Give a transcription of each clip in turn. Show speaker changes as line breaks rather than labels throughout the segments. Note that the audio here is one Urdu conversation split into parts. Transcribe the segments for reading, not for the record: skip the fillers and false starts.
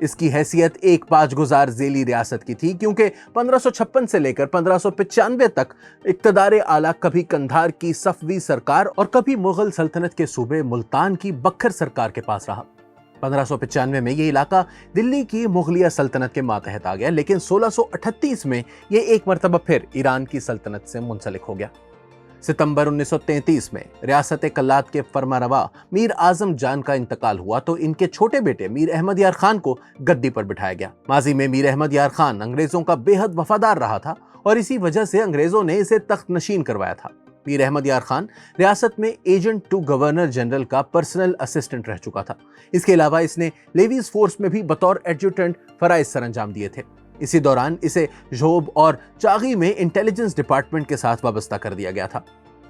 اس کی حیثیت ایک پاج گزار ذیلی ریاست کی تھی، کیونکہ 1556 سے لے کر 1595 تک اقتدار اعلیٰ کبھی قندھار کی صفوی سرکار اور کبھی مغل سلطنت کے صوبے ملتان کی بکھر سرکار کے پاس رہا۔ 1595 میں یہ علاقہ دلی کی مغلیہ سلطنت کے ماتحت آ گیا، لیکن 1638 میں یہ ایک مرتبہ پھر ایران کی سلطنت سے منسلک ہو گیا۔ ستمبر 1933 میں ریاست کلات کے فرمانروا میر اعظم جان کا انتقال ہوا تو ان کے چھوٹے بیٹے میر احمد یار خان کو گدی پر بٹھایا گیا۔ ماضی میں میر احمد یار خان انگریزوں کا بے حد وفادار رہا تھا اور اسی وجہ سے انگریزوں نے اسے تخت نشین کروایا تھا۔ میر احمد یار خان ریاست میں ایجنٹ ٹو گورنر جنرل کا پرسنل اسسٹنٹ رہ چکا تھا۔ اس کے علاوہ اس نے لیویز فورس میں بھی بطور ایڈجوٹنٹ فرائض سر انجام دیے تھے۔ اسی دوران اسے جھوب اور چاغی میں انٹیلیجنس ڈپارٹمنٹ کے ساتھ وابستہ کر دیا گیا تھا۔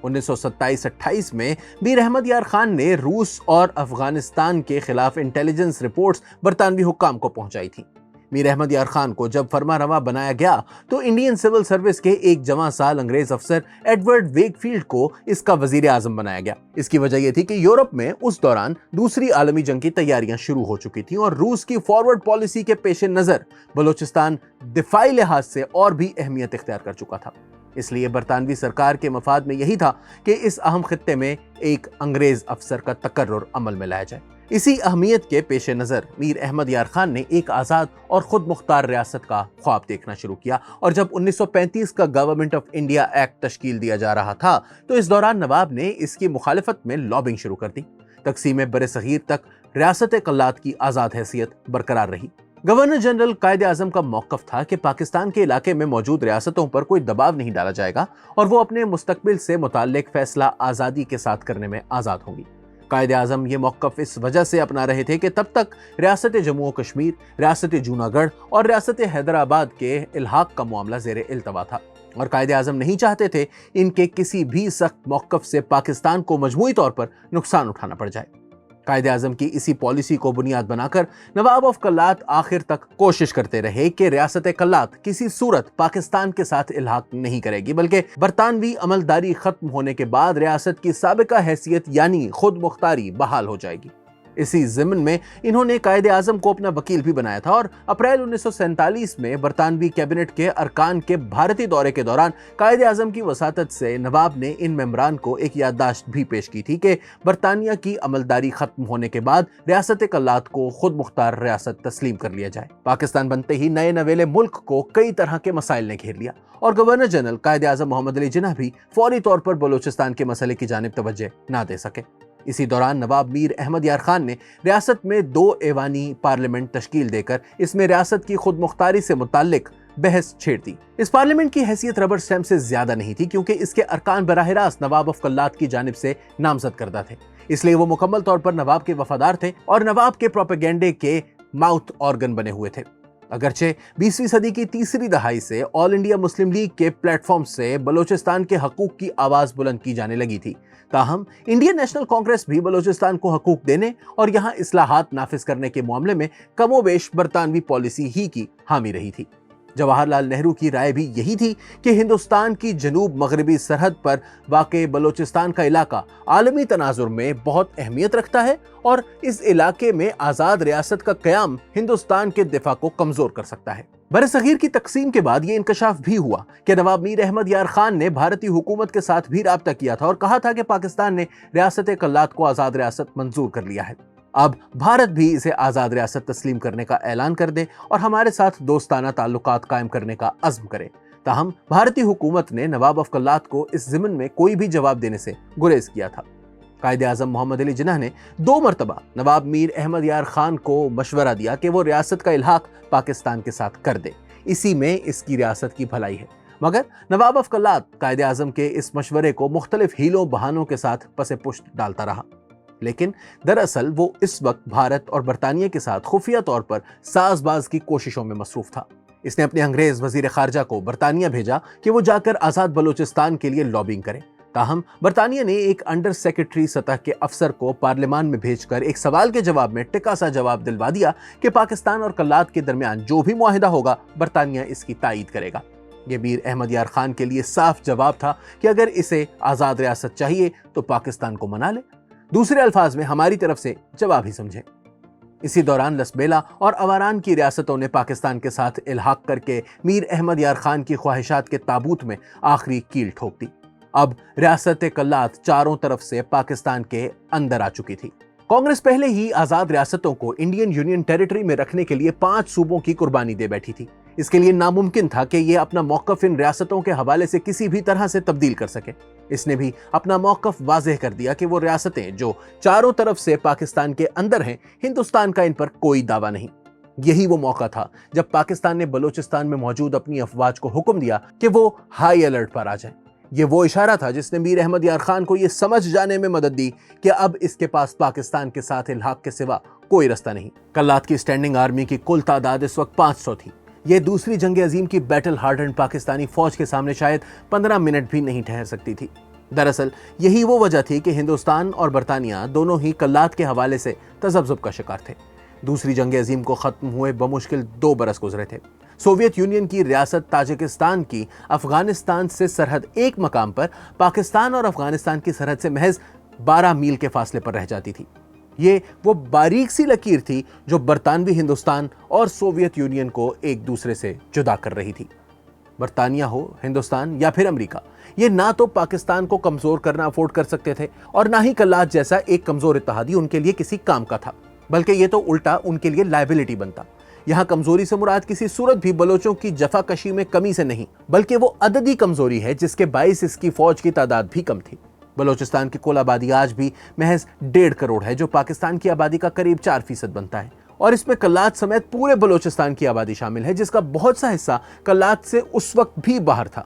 1927-28 میں میر احمد یار خان نے روس اور افغانستان کے خلاف انٹیلیجنس رپورٹس برطانوی حکام کو پہنچائی تھیں۔ میر احمد یار خان کو جب فرمانروا بنایا گیا تو انڈین سول سروس کے ایک جواں سال انگریز افسر ایڈورڈ ویک فیلڈ کو اس کا وزیر اعظم بنایا گیا۔ اس کی وجہ یہ تھی کہ یورپ میں اس دوران دوسری عالمی جنگ کی تیاریاں شروع ہو چکی تھیں اور روس کی فارورڈ پالیسی کے پیش نظر بلوچستان دفاعی لحاظ سے اور بھی اہمیت اختیار کر چکا تھا۔ اس لیے برطانوی سرکار کے مفاد میں یہی تھا کہ اس اہم خطے میں ایک انگریز افسر کا تقرر عمل میں لایا جائے۔ اسی اہمیت کے پیش نظر میر احمد یار خان نے ایک آزاد اور خود مختار ریاست کا خواب دیکھنا شروع کیا، اور جب 1935 کا گورنمنٹ آف انڈیا ایکٹ تشکیل دیا جا رہا تھا تو اس دوران نواب نے اس کی مخالفت میں لابنگ شروع کر دی۔ تقسیم برصغیر تک ریاست کلات کی آزاد حیثیت برقرار رہی۔ گورنر جنرل قائد اعظم کا موقف تھا کہ پاکستان کے علاقے میں موجود ریاستوں پر کوئی دباؤ نہیں ڈالا جائے گا اور وہ اپنے مستقبل سے متعلق فیصلہ آزادی کے ساتھ کرنے میں آزاد ہوں گی۔ قائد اعظم یہ موقف اس وجہ سے اپنا رہے تھے کہ تب تک ریاست جموں و کشمیر، ریاست جوناگڑھ اور ریاست حیدرآباد کے الحاق کا معاملہ زیر التوا تھا، اور قائد اعظم نہیں چاہتے تھے ان کے کسی بھی سخت موقف سے پاکستان کو مجموعی طور پر نقصان اٹھانا پڑ جائے۔ قائد اعظم کی اسی پالیسی کو بنیاد بنا کر نواب آف کلات آخر تک کوشش کرتے رہے کہ ریاست کلات کسی صورت پاکستان کے ساتھ الحاق نہیں کرے گی، بلکہ برطانوی عملداری ختم ہونے کے بعد ریاست کی سابقہ حیثیت یعنی خود مختاری بحال ہو جائے گی۔ اسی ضمن میں انہوں نے قائد اعظم کو اپنا وکیل بھی بنایا تھا، اور اپریل 1947 میں برطانوی کیبنٹ کے ارکان کے بھارتی دورے کے دوران قائد اعظم کی وساطت سے نواب نے ان ممبران کو ایک یادداشت بھی پیش کی تھی کہ برطانیہ کی عملداری ختم ہونے کے بعد ریاست کلات کو خود مختار ریاست تسلیم کر لیا جائے۔ پاکستان بنتے ہی نئے نویلے ملک کو کئی طرح کے مسائل نے گھیر لیا، اور گورنر جنرل قائد اعظم محمد علی جناح بھی فوری طور پر بلوچستان کے مسئلے کی جانب توجہ نہ دے سکے۔ اسی دوران نواب میر احمد یار خان نے ریاست میں 2 ایوانی پارلیمنٹ تشکیل دے کر اس میں ریاست کی خود مختاری سے متعلق بحث چھیڑ دی۔ اس پارلیمنٹ کی حیثیت ربر اسٹیمپ سے زیادہ نہیں تھی، کیونکہ اس کے ارکان براہ راست نواب آف کلات کی جانب سے نامزد کردہ تھے، اس لیے وہ مکمل طور پر نواب کے وفادار تھے اور نواب کے پروپیگنڈے کے ماؤتھ آرگن بنے ہوئے تھے۔ اگرچہ 20ویں صدی کی تیسری دہائی سے آل انڈیا مسلم لیگ کے پلیٹ فارم سے بلوچستان کے حقوق کی آواز بلند کی جانے لگی تھی، تاہم انڈین نیشنل کانگریس بھی بلوچستان کو حقوق دینے اور یہاں اصلاحات نافذ کرنے کے معاملے میں کم و بیش برطانوی پالیسی ہی کی حامی رہی تھی۔ جواہر لال نہرو کی رائے بھی یہی تھی کہ ہندوستان کی جنوب مغربی سرحد پر واقع بلوچستان کا علاقہ عالمی تناظر میں بہت اہمیت رکھتا ہے، اور اس علاقے میں آزاد ریاست کا قیام ہندوستان کے دفاع کو کمزور کر سکتا ہے۔ برصغیر کی تقسیم کے بعد یہ انکشاف بھی ہوا کہ نواب میر احمد یار خان نے بھارتی حکومت کے ساتھ بھی رابطہ کیا تھا اور کہا تھا کہ پاکستان نے ریاست کلات کو آزاد ریاست منظور کر لیا ہے، اب بھارت بھی اسے آزاد ریاست تسلیم کرنے کا اعلان کر دے اور ہمارے ساتھ دوستانہ تعلقات قائم کرنے کا عزم کرے۔ تاہم بھارتی حکومت نے نواب آف کلات کو اس ضمن میں کوئی بھی جواب دینے سے گریز کیا تھا۔ قائد اعظم محمد علی جناح نے 2 مرتبہ نواب میر احمد یار خان کو مشورہ دیا کہ وہ ریاست کا الحاق پاکستان کے ساتھ کر دے، اسی میں اس کی ریاست کی بھلائی ہے، مگر نواب آف کلات قائد اعظم کے اس مشورے کو مختلف ہیلوں بہانوں کے ساتھ پس پشت ڈالتا رہا۔ لیکن دراصل وہ اس وقت بھارت اور برطانیہ کے ساتھ خفیہ طور پر ساز باز کی کوششوں میں مصروف تھا۔ اس نے اپنے انگریز وزیر خارجہ کو برطانیہ بھیجا کہ وہ جا کر آزاد بلوچستان کے لیے لابنگ کرے، تاہم برطانیہ نے ایک انڈر سیکرٹری سطح کے افسر کو پارلیمان میں بھیج کر ایک سوال کے جواب میں ٹکا سا جواب دلوا دیا کہ پاکستان اور کلات کے درمیان جو بھی معاہدہ ہوگا برطانیہ اس کی تائید کرے گا۔ یہ میر احمد یار خان کے لیے صاف جواب تھا کہ اگر اسے آزاد ریاست چاہیے تو پاکستان کو منا لے، دوسرے الفاظ میں ہماری طرف سے جواب ہی سمجھے۔ اسی دوران لسبیلا اور اواران کی ریاستوں نے پاکستان کے ساتھ الحاق کر کے میر احمد یار خان کی خواہشات کے تابوت میں آخری کیل ٹھوک دی۔ اب ریاست کلات چاروں طرف سے پاکستان کے اندر آ چکی تھی۔ کانگریس پہلے ہی آزاد ریاستوں کو انڈین یونین ٹیریٹری میں رکھنے کے لیے 5 صوبوں کی قربانی دے بیٹھی تھی۔ اس کے لیے ناممکن تھا کہ یہ اپنا موقف ان ریاستوں کے حوالے سے کسی بھی طرح سے تبدیل کر سکے۔ اس نے بھی اپنا موقف واضح کر دیا کہ وہ ریاستیں جو چاروں طرف سے پاکستان کے اندر ہیں، ہندوستان کا ان پر کوئی دعویٰ نہیں۔ یہی وہ موقع تھا جب پاکستان نے بلوچستان میں موجود اپنی افواج کو حکم دیا کہ وہ ہائی الرٹ پر آ جائیں۔ یہ وہ اشارہ تھا جس نے میر احمد یار خان کو یہ سمجھ جانے میں مدد دی کہ اب اس کے پاس پاکستان کے ساتھ الحاق کے سوا کوئی رستہ نہیں۔ کلات کی اسٹینڈنگ آرمی کی کل تعداد اس وقت 500 تھی۔ یہ دوسری جنگ عظیم کی بیٹل ہارڈنڈ پاکستانی فوج کے سامنے شاید 15 منٹ بھی نہیں ٹھہر سکتی تھی۔ دراصل یہی وہ وجہ تھی کہ ہندوستان اور برطانیہ دونوں ہی کلات کے حوالے سے تذبذب کا شکار تھے۔ دوسری جنگ عظیم کو ختم ہوئے بمشکل 2 برس گزرے تھے۔ سوویت یونین کی ریاست تاجکستان کی افغانستان سے سرحد ایک مقام پر پاکستان اور افغانستان کی سرحد سے محض 12 میل کے فاصلے پر رہ جاتی تھی۔ یہ وہ باریک سی لکیر تھی جو برطانوی ہندوستان اور سوویت یونین کو ایک دوسرے سے جدا کر رہی تھی۔ برطانیہ ہو، ہندوستان یا پھر امریکہ، یہ نہ تو پاکستان کو کمزور کرنا افورڈ کر سکتے تھے اور نہ ہی کلات جیسا ایک کمزور اتحادی ان کے لیے کسی کام کا تھا، بلکہ یہ تو الٹا ان کے لیے لائبلٹی بنتا۔ یہاں کمزوری سے مراد کسی صورت بھی بلوچوں کی جفا کشی میں کمی سے نہیں، بلکہ وہ عددی کمزوری ہے جس کے باعث اس کی فوج کی تعداد بھی کم تھی۔ بلوچستان کی کل آبادی آج بھی محض 1.5 کروڑ ہے، جو پاکستان کی آبادی کا قریب 4% بنتا ہے، اور اس میں کلات سمیت پورے بلوچستان کی آبادی شامل ہے، جس کا بہت سا حصہ کلات سے اس وقت بھی باہر تھا۔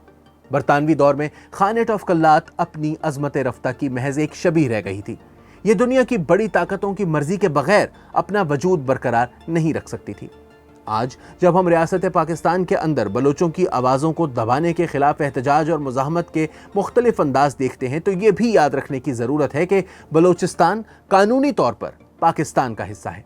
برطانوی دور میں خانیٹ آف کلات اپنی عظمت رفتہ کی محض ایک شبیہ رہ گئی تھی۔ یہ دنیا کی بڑی طاقتوں کی مرضی کے بغیر اپنا وجود برقرار نہیں رکھ سکتی تھی۔ آج جب ہم ریاست پاکستان کے اندر بلوچوں کی آوازوں کو دبانے کے خلاف احتجاج اور مزاحمت کے مختلف انداز دیکھتے ہیں، تو یہ بھی یاد رکھنے کی ضرورت ہے کہ بلوچستان قانونی طور پر پاکستان کا حصہ ہے۔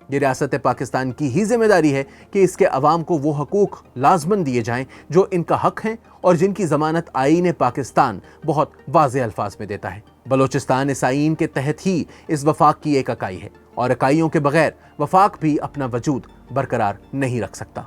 یہ ریاست پاکستان کی ہی ذمہ داری ہے کہ اس کے عوام کو وہ حقوق لازماً دیے جائیں جو ان کا حق ہیں اور جن کی ضمانت آئین پاکستان بہت واضح الفاظ میں دیتا ہے۔ بلوچستان اس آئین کے تحت ہی اس وفاق کی ایک اکائی ہے، اور اکائیوں کے بغیر وفاق بھی اپنا وجود برقرار نہیں رکھ سکتا۔